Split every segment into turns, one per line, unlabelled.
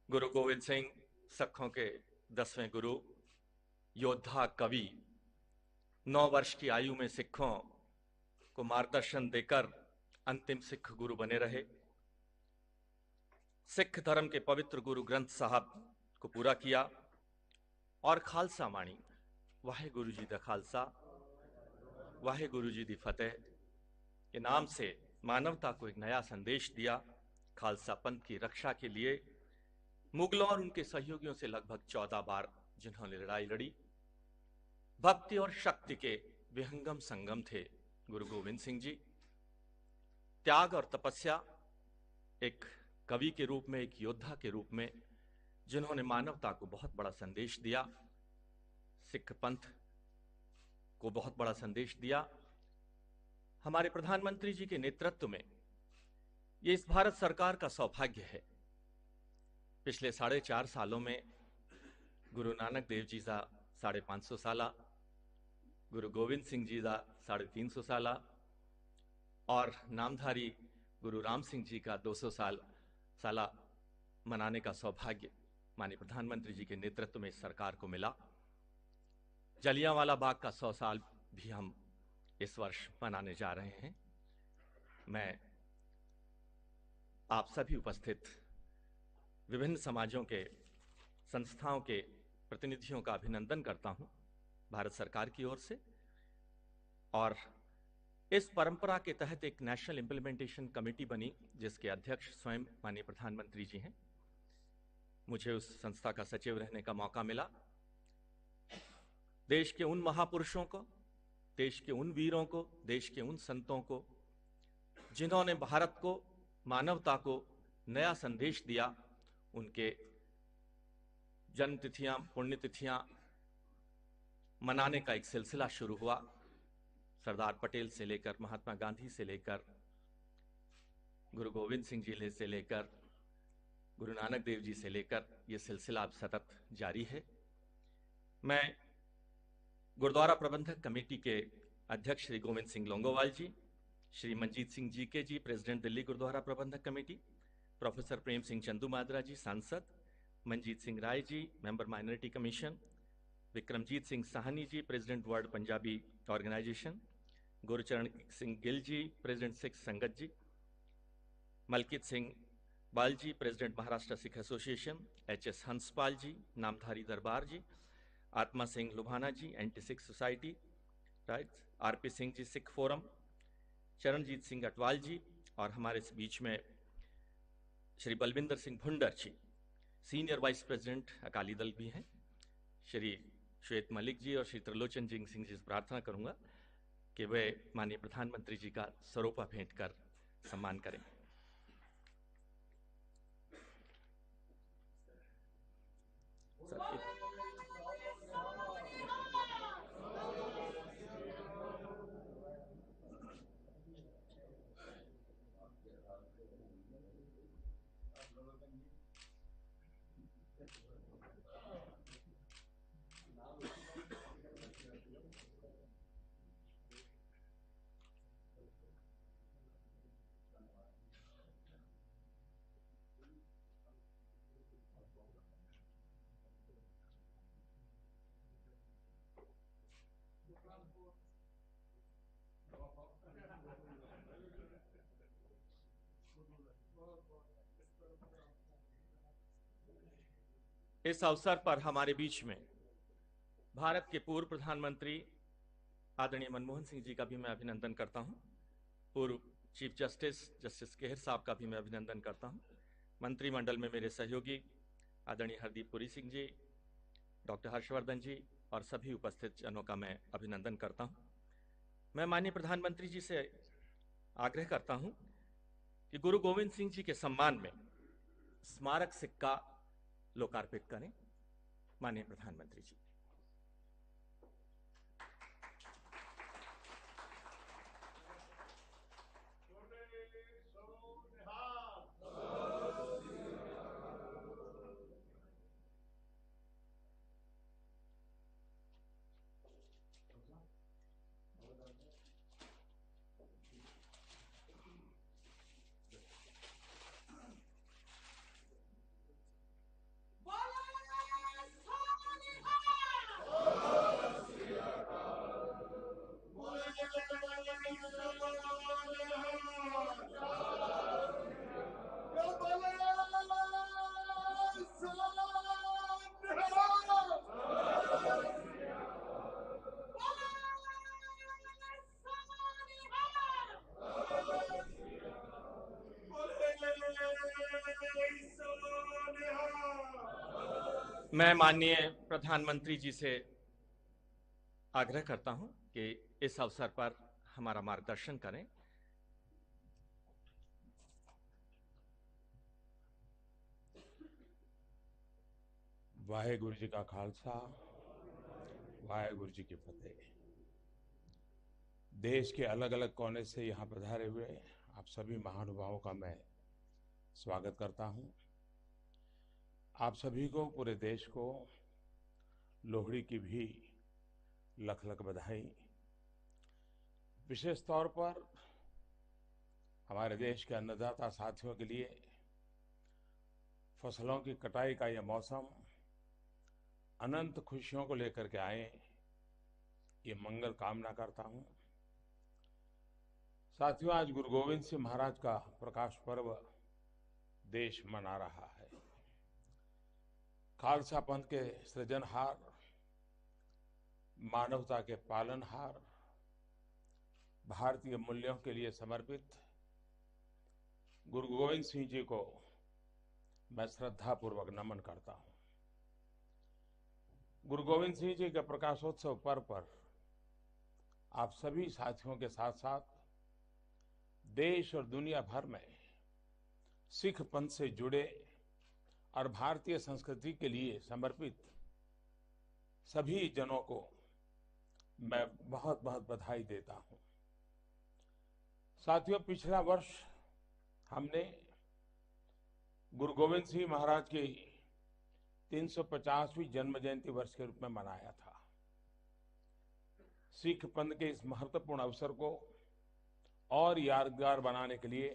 गुरु गोविंद सिंह सिखों के 10वें गुरु, योद्धा, कवि, 9 वर्ष की आयु में सिखों को मार्गदर्शन देकर अंतिम सिख गुरु बने रहे। सिख धर्म के पवित्र गुरु ग्रंथ साहब को पूरा किया और खालसा वाणी, वाहे गुरु जी दा खालसा, वाहे गुरु जी दी फतेह के नाम से मानवता को एक नया संदेश दिया। खालसा पंथ की रक्षा के लिए मुगलों और उनके सहयोगियों से लगभग 14 बार जिन्होंने लड़ाई लड़ी, भक्ति और शक्ति के विहंगम संगम थे गुरु गोविंद सिंह जी। त्याग और तपस्या, एक कवि के रूप में, एक योद्धा के रूप में, जिन्होंने मानवता को बहुत बड़ा संदेश दिया, सिख पंथ को बहुत बड़ा संदेश दिया। हमारे प्रधानमंत्री जी के नेतृत्व में ये इस भारत सरकार का सौभाग्य है। पिछले 4.5 सालों में गुरु नानक देव जी का 550 साला, गुरु गोविंद सिंह जी का 350 साला और नामधारी गुरु राम सिंह जी का 200 साला मनाने का सौभाग्य माननीय प्रधानमंत्री जी के नेतृत्व में इस सरकार को मिला। जलियांवाला बाग का 100 साल भी हम इस वर्ष मनाने जा रहे हैं। मैं आप सभी उपस्थित विभिन्न समाजों के, संस्थाओं के प्रतिनिधियों का अभिनंदन करता हूं भारत सरकार की ओर से। और इस परंपरा के तहत एक नेशनल इंप्लीमेंटेशन कमेटी बनी जिसके अध्यक्ष स्वयं माननीय प्रधानमंत्री जी हैं। मुझे उस संस्था का सचिव रहने का मौका मिला। देश के उन महापुरुषों को, देश के उन वीरों को, देश के उन संतों को जिन्होंने भारत को, मानवता को नया संदेश दिया, उनके जन्मतिथियां, पुण्यतिथियां मनाने का एक सिलसिला शुरू हुआ। सरदार पटेल से लेकर, महात्मा गांधी से लेकर, गुरु गोविंद सिंह जी से लेकर, गुरु नानक देव जी से लेकर, यह सिलसिला अब सतत जारी है। मैं गुरुद्वारा प्रबंधक कमेटी के अध्यक्ष श्री गोविंद सिंह लोंगोवाल जी, श्री मंजीत सिंह जी के जी, president Delhi Gurdwara Prabandhak committee, professor Prem Singh Chandumajra ji, सांसद, Manjit Singh Rai ji, member minority commission, Vikramjit Singh Sahney ji, president world Punjabi organisation, Gurcharan Singh Gill ji, president Sikh Sangat ji, Malkit Singh Bal ji, president Maharashtra Sikh association, H S. Hanspal ji, Namdhari Darbar ji, Atma Singh Lubana ji, anti Sikh society, right, R P. Singh ji, Sikh forum, Charanjit Singh Atwal ji, और हमारे बीच में श्री बलविंदर सिंह भुंडर जी, senior vice president Akali Dal भी हैं, श्री श्वेत मलिक जी और श्री त्रिलोचन सिंह जी से प्रार्थना करूंगा कि वे माननीय प्रधानमंत्री जी का सरोपा भेंट कर सम्मान करें। इस अवसर पर हमारे बीच में भारत के पूर्व प्रधानमंत्री आदरणीय मनमोहन सिंह जी का भी मैं अभिनंदन करता हूं, पूर्व चीफ जस्टिस केहर साहब का भी मैं अभिनंदन करता हूं, मंत्रिमंडल में मेरे सहयोगी आदरणीय हरदीप पुरी सिंह जी, डॉक्टर हर्षवर्धन जी और सभी उपस्थित जनों का मैं अभिनंदन करता हूं। मैं माननीय प्रधानमंत्री जी से आग्रह करता हूं कि गुरु गोविंद सिंह जी के सम्मान में स्मारक सिक्का लोकार्पित करें। माननीय प्रधानमंत्री जी। मैं माननीय प्रधानमंत्री जी से आग्रह करता हूं कि इस अवसर पर हमारा मार्गदर्शन करें।
वाहेगुरु जी का खालसा, वाहेगुरु जी की फतेह। देश के अलग अलग कोने से यहाँ पधारे हुए आप सभी महानुभावों का मैं स्वागत करता हूँ। आप सभी को, पूरे देश को लोहड़ी की भी लख लख बधाई। विशेष तौर पर हमारे देश के अन्नदाता साथियों के लिए फसलों की कटाई का यह मौसम अनंत खुशियों को लेकर के आए, ये मंगल कामना करता हूँ। साथियों, आज गुरु गोविंद सिंह महाराज का प्रकाश पर्व देश मना रहा है। खालसा पंथ के सृजनहार, मानवता के पालनहार, भारतीय मूल्यों के लिए समर्पित गुरु गोविंद सिंह जी को मैं श्रद्धापूर्वक नमन करता हूं। गुरु गोविंद सिंह जी के प्रकाशोत्सव पर्व पर आप सभी साथियों के साथ साथ देश और दुनिया भर में सिख पंथ से जुड़े और भारतीय संस्कृति के लिए समर्पित सभी जनों को मैं बहुत बहुत बधाई देता हूं। साथियों, पिछला वर्ष हमने गुरु गोविंद सिंह महाराज की 350वीं जन्म जयंती वर्ष के रूप में मनाया था। सिख पंथ के इस महत्वपूर्ण अवसर को और यादगार बनाने के लिए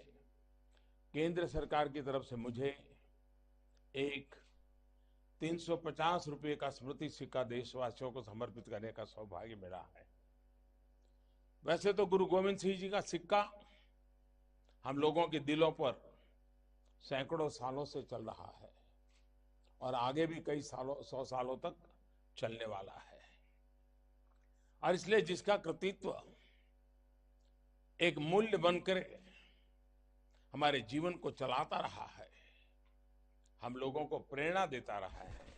केंद्र सरकार की तरफ से मुझे एक 350 रुपये का स्मृति सिक्का देशवासियों को समर्पित करने का सौभाग्य मिला है। वैसे तो गुरु गोविंद सिंह जी का सिक्का हम लोगों के दिलों पर सैकड़ों सालों से चल रहा है और आगे भी कई सालों, 100 सालों तक चलने वाला है। और इसलिए जिसका कृतित्व एक मूल्य बनकर हमारे जीवन को चलाता रहा है, हम लोगों को प्रेरणा देता रहा है,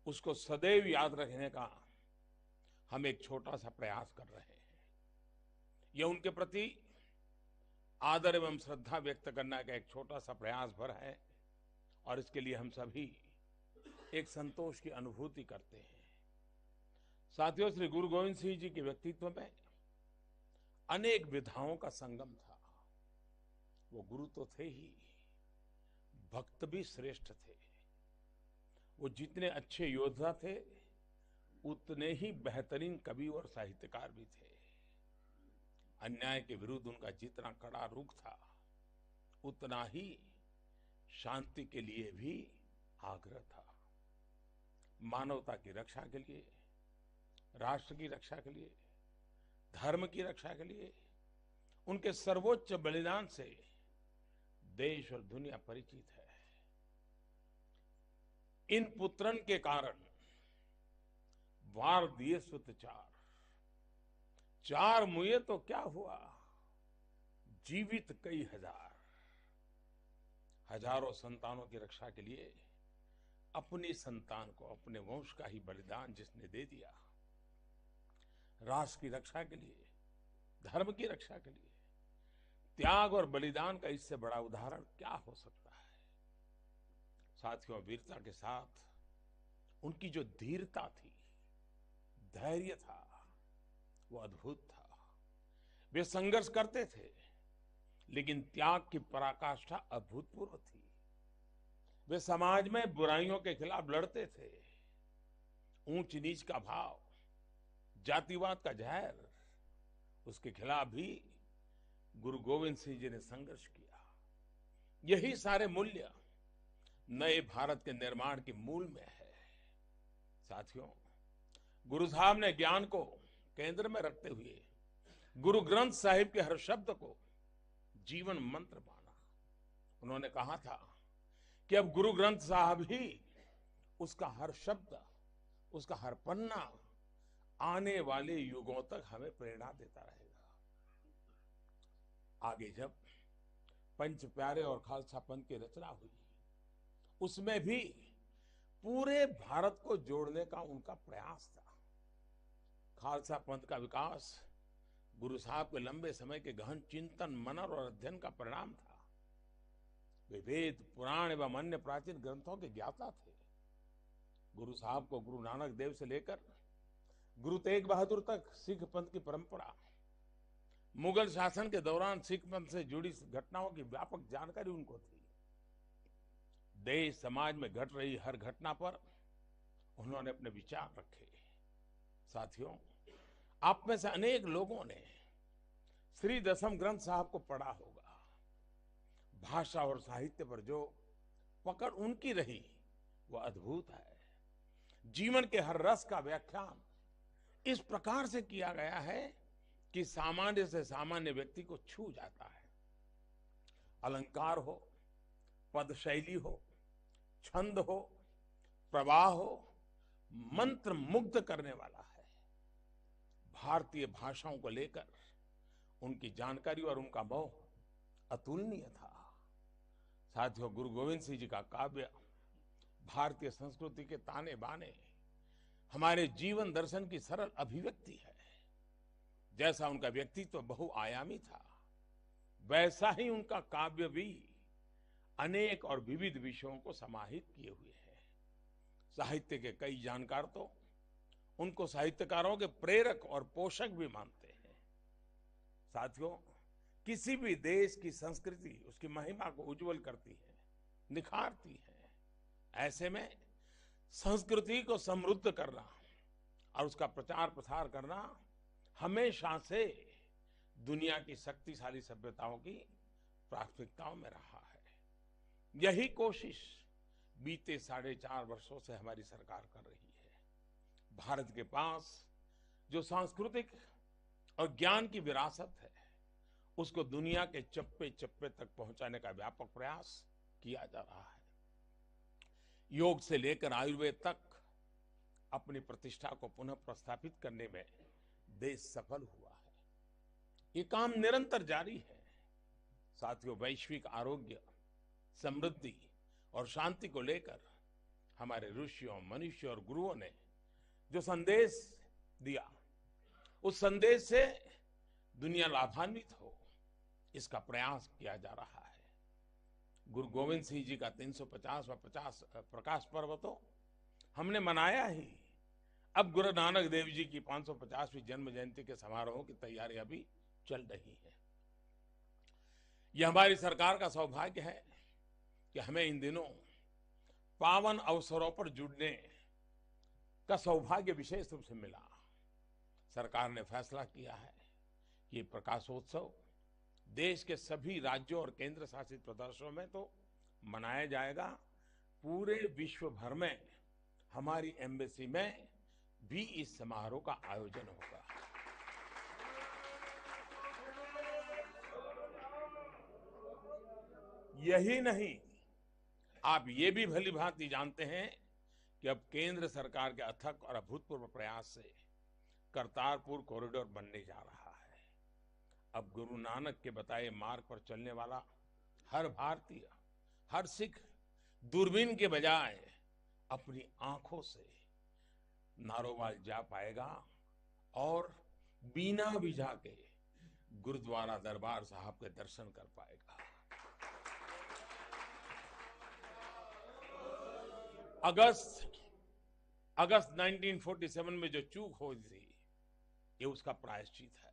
उसको सदैव याद रखने का हम एक छोटा सा प्रयास कर रहे हैं। यह उनके प्रति आदर एवं श्रद्धा व्यक्त करने का एक छोटा सा प्रयास भर है और इसके लिए हम सभी एक संतोष की अनुभूति करते हैं। साथियों, श्री गुरु गोविंद सिंह जी के व्यक्तित्व में अनेक विधाओं का संगम था। वो गुरु तो थे ही, भक्त भी श्रेष्ठ थे। वो जितने अच्छे योद्धा थे उतने ही बेहतरीन कवि और साहित्यकार भी थे। अन्याय के विरुद्ध उनका जितना कड़ा रुख था उतना ही शांति के लिए भी आग्रह था। मानवता की रक्षा के लिए, राष्ट्र की रक्षा के लिए, धर्म की रक्षा के लिए उनके सर्वोच्च बलिदान से देश और दुनिया परिचित है। इन पुत्रन के कारण वार दिए सुत चार, चार मुए तो क्या हुआ, जीवित कई हजार। हजारों संतानों की रक्षा के लिए अपनी संतान को, अपने वंश का ही बलिदान जिसने दे दिया, राष्ट्र की रक्षा के लिए, धर्म की रक्षा के लिए, त्याग और बलिदान का इससे बड़ा उदाहरण क्या हो सकता है। साथियों, वीरता के साथ उनकी जो धीरता थी, धैर्य था, वो अद्भुत था। वे संघर्ष करते थे लेकिन त्याग की पराकाष्ठा अभूतपूर्व थी। वे समाज में बुराइयों के खिलाफ लड़ते थे। ऊंच नीच का भाव, जातिवाद का जहर, उसके खिलाफ भी गुरु गोविंद सिंह जी ने संघर्ष किया। यही सारे मूल्य नए भारत के निर्माण के मूल में है। साथियों, गुरु साहब ने ज्ञान को केंद्र में रखते हुए गुरु ग्रंथ साहिब के हर शब्द को जीवन मंत्र माना। उन्होंने कहा था कि अब गुरु ग्रंथ साहब ही, उसका हर शब्द, उसका हर पन्ना आने वाले युगों तक हमें प्रेरणा देता रहेगा। आगे जब पंच प्यारे और खालसा पंथ की रचना हुई, उसमें भी पूरे भारत को जोड़ने का उनका प्रयास था। खालसा पंथ का विकास गुरु साहब के लंबे समय के गहन चिंतन, मनन और अध्ययन का परिणाम था। वे वेद, पुराण एवं अन्य प्राचीन ग्रंथों के ज्ञाता थे। गुरु साहब को गुरु नानक देव से लेकर गुरु तेग बहादुर तक सिख पंथ की परंपरा, मुगल शासन के दौरान सिख पंथ से जुड़ी घटनाओं की व्यापक जानकारी उनको थी। देश समाज में घट रही हर घटना पर उन्होंने अपने विचार रखे। साथियों, आप में से अनेक लोगों ने श्री दसम ग्रंथ साहब को पढ़ा होगा। भाषा और साहित्य पर जो पकड़ उनकी रही वो अद्भुत है। जीवन के हर रस का व्याख्यान इस प्रकार से किया गया है कि सामान्य से सामान्य व्यक्ति को छू जाता है। अलंकार हो, पद शैली हो, छंद हो, प्रवाह हो, मंत्र मुग्ध करने वाला है। भारतीय भाषाओं को लेकर उनकी जानकारी और उनका मोह अतुलनीय था। साथियों, गुरु गोविंद सिंह जी का काव्य भारतीय संस्कृति के ताने बाने, हमारे जीवन दर्शन की सरल अभिव्यक्ति है। जैसा उनका व्यक्तित्व बहुआयामी था, वैसा ही उनका काव्य भी अनेक और विविध विषयों को समाहित किए हुए है। साहित्य के कई जानकार तो उनको साहित्यकारों के प्रेरक और पोषक भी मानते हैं। साथियों, किसी भी देश की संस्कृति उसकी महिमा को उज्जवल करती है, निखारती है। ऐसे में संस्कृति को समृद्ध करना और उसका प्रचार प्रसार करना हमेशा से दुनिया की शक्तिशाली सभ्यताओं की प्राथमिकताओं में रहा है। यही कोशिश बीते 4.5 वर्षों से हमारी सरकार कर रही है। भारत के पास जो सांस्कृतिक और ज्ञान की विरासत है, उसको दुनिया के चप्पे चप्पे तक पहुंचाने का व्यापक प्रयास किया जा रहा है। योग से लेकर आयुर्वेद तक अपनी प्रतिष्ठा को पुनः प्रस्थापित करने में देश सफल हुआ है। ये काम निरंतर जारी है। साथियों, वैश्विक आरोग्य, समृद्धि और शांति को लेकर हमारे ऋषियों, मनुष्यों और गुरुओं ने जो संदेश दिया, उस संदेश से दुनिया लाभान्वित हो, इसका प्रयास किया जा रहा है। गुरु गोविंद सिंह जी का 350वां प्रकाश पर्व तो हमने मनाया ही। अब गुरु नानक देव जी की 550वीं जन्म जयंती के समारोह की तैयारियां भी चल रही हैं। यह हमारी सरकार का सौभाग्य है कि हमें इन दिनों पावन अवसरों पर जुड़ने का सौभाग्य विशेष रूप से मिला। सरकार ने फैसला किया है कि प्रकाशोत्सव देश के सभी राज्यों और केंद्र शासित प्रदेशों में तो मनाया जाएगा, पूरे विश्व भर में हमारी एम्बेसी में भी इस समारोह का आयोजन होगा। यही नहीं, आप ये भी भली भांति जानते हैं कि अब केंद्र सरकार के अथक और अभूतपूर्व प्रयास से करतारपुर कॉरिडोर बनने जा रहा है। अब गुरु नानक के बताए मार्ग पर चलने वाला हर भारतीय, हर सिख दूरबीन के बजाय अपनी आंखों से नारोवाल जा पाएगा और बिना वीजा के गुरुद्वारा दरबार साहब के दर्शन कर पाएगा। अगस्त 1947 में जो चूक हुई थी, ये उसका प्रायश्चित है।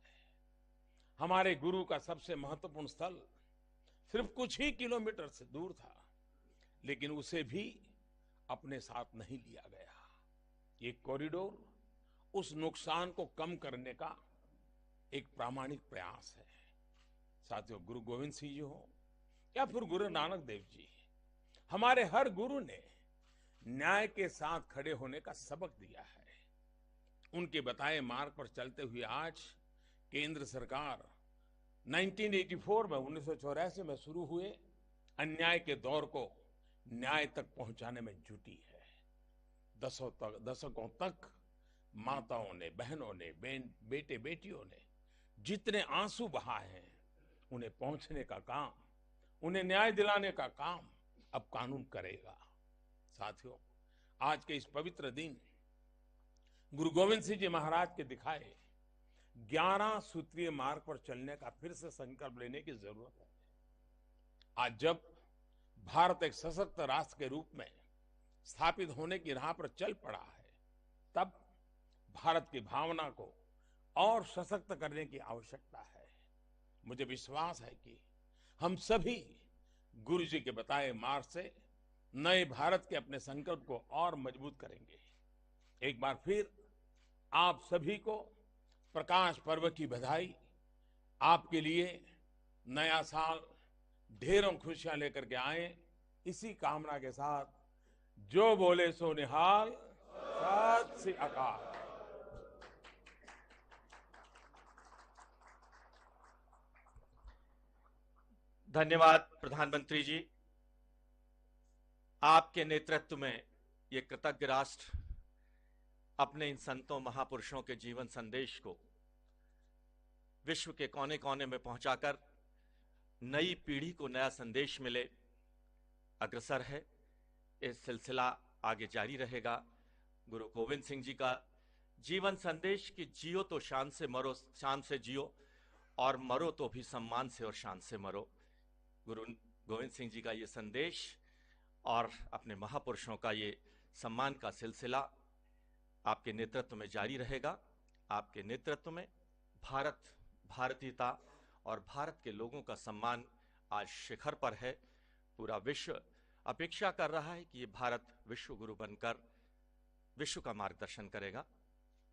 हमारे गुरु का सबसे महत्वपूर्ण स्थल सिर्फ कुछ ही किलोमीटर से दूर था, लेकिन उसे भी अपने साथ नहीं लिया गया। ये कॉरिडोर उस नुकसान को कम करने का एक प्रामाणिक प्रयास है। साथियों, गुरु गोविंद सिंह जी हो या फिर गुरु नानक देव जी, हमारे हर गुरु ने न्याय के साथ खड़े होने का सबक दिया है। उनके बताए मार्ग पर चलते हुए आज केंद्र सरकार 1984 में 1984 में शुरू हुए अन्याय के दौर को न्याय तक पहुंचाने में जुटी है। दशकों तक माताओं ने, बहनों ने, बेटे बेटियों ने जितने आंसू बहाए हैं, उन्हें पहुंचने का काम, उन्हें न्याय दिलाने का काम अब कानून करेगा। साथियों, आज के इस पवित्र दिन गुरु गोविंद सिंह जी महाराज के दिखाए 11 सूत्रीय मार्ग पर चलने का फिर से संकल्प लेने की जरूरत है। आज जब भारत एक सशक्त राष्ट्र के रूप में स्थापित होने की राह पर चल पड़ा है, तब भारत की भावना को और सशक्त करने की आवश्यकता है। मुझे विश्वास है कि हम सभी गुरु जी के बताए मार्ग से नए भारत के अपने संकल्प को और मजबूत करेंगे। एक बार फिर आप सभी को प्रकाश पर्व की बधाई। आपके लिए नया साल ढेरों खुशियां लेकर के आए, इसी कामना के साथ जो बोले सो निहाल, सत श्री अकाल।
धन्यवाद प्रधानमंत्री जी। आपके नेतृत्व में ये कृतज्ञ राष्ट्र अपने इन संतों महापुरुषों के जीवन संदेश को विश्व के कोने कोने में पहुंचाकर नई पीढ़ी को नया संदेश मिले, अग्रसर है। इस सिलसिला आगे जारी रहेगा। गुरु गोविंद सिंह जी का जीवन संदेश कि जियो तो शान से मरो, शान से जियो, और मरो तो भी सम्मान से और शान से मरो। गुरु गोविंद सिंह जी का ये संदेश और अपने महापुरुषों का ये सम्मान का सिलसिला आपके नेतृत्व में जारी रहेगा। आपके नेतृत्व में भारत, भारतीयता और भारत के लोगों का सम्मान आज शिखर पर है। पूरा विश्व अपेक्षा कर रहा है कि ये भारत विश्व गुरु बनकर विश्व का मार्गदर्शन करेगा।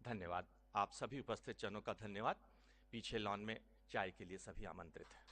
धन्यवाद। आप सभी उपस्थित जनों का धन्यवाद। पीछे लॉन में चाय के लिए सभी आमंत्रित हैं।